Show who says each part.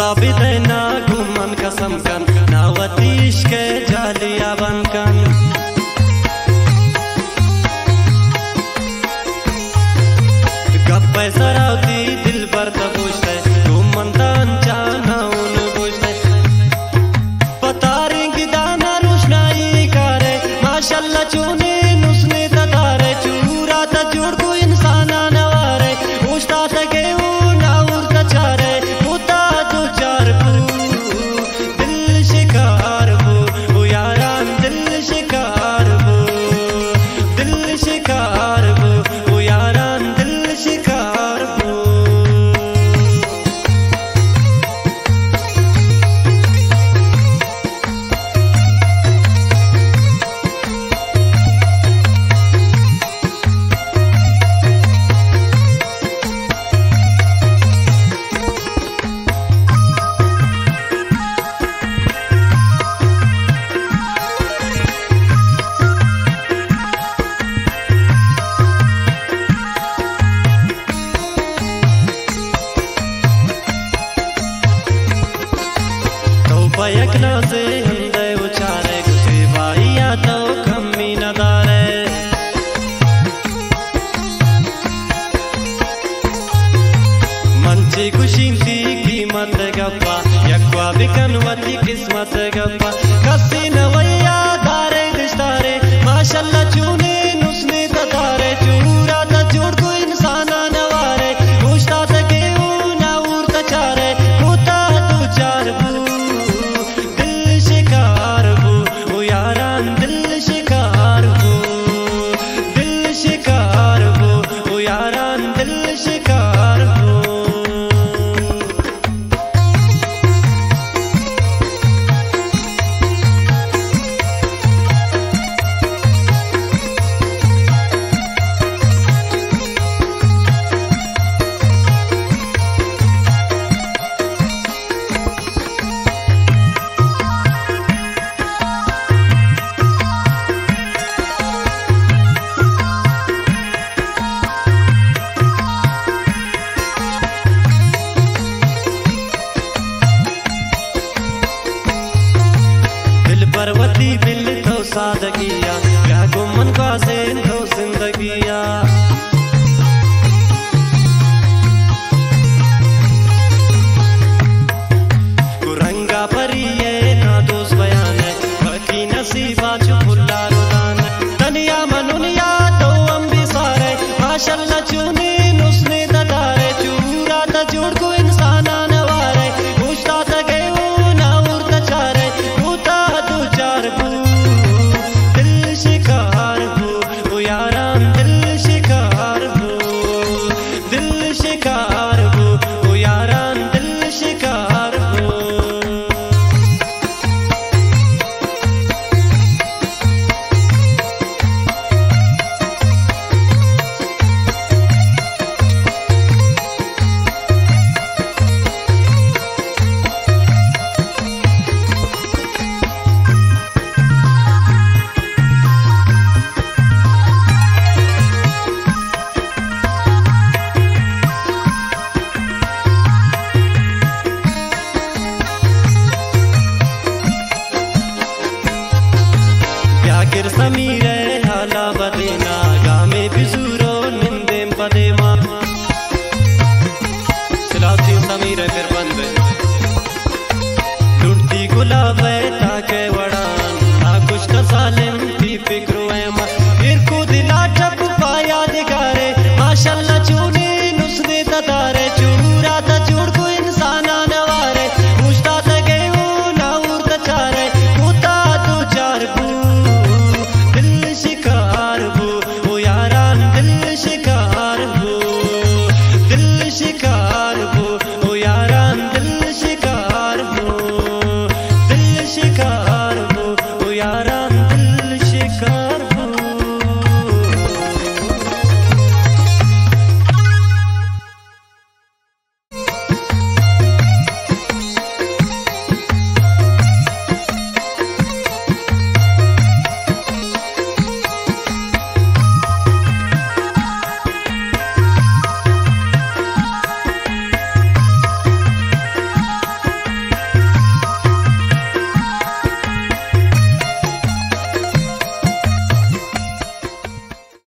Speaker 1: साबित है ना गुमन कसम कन नावतीश के जालिया बनकन गप्पे सरावती दिल पर तबूशते गुमन तांचा नाउन बुशते पतारे की दाना रोशनाई करे माशाल्लाह चूने नुस्ने ततारे चूरा तजुड़ को इंसाना नवारे उस्ता तके नाउर तचारे यकना से हंदे उचारे कुछ भाइया तो कमी न दारे मंची खुशी थी कीमत गप्पा यकवा बिकनवती किस्मत गप्पा कसी नवैया दारे दिश्तारे माशाल्लाह चूने नुस्ने ततारे चूरा तजुड़ को इंसाना नवारे उस्ता तके नाउर तचारे होता तू चार परवती दिल तो सादगिया क्या गुमन का से तो जिंदगिया कुरंगा परी है ना दोस्त बयान है बाकी नसीबा चुपुल्ला रुदान तनिया मनुनिया तो अम्बी सारे माशाल्लाह चूने नुस्ने ततारे चूरा तजुड़ को इंसाना नवारे पूछता तके नाउर तचारे समीरे हाला बदेना गामे बिजुरो निंदेम पदेमा सिलाती समीरे फिर बंदे लुटती गुलाब ताके वड़ान ना कुछ का सालिम थी फिक्रो एमा फिर को दिला जब पाया दिखारे माशाल्लाह चूने नुस्ने ततारे चूरा तजुड़ को इंसाना नवारे पूछता तके नाउर तचारे होता तो चार शिकार वो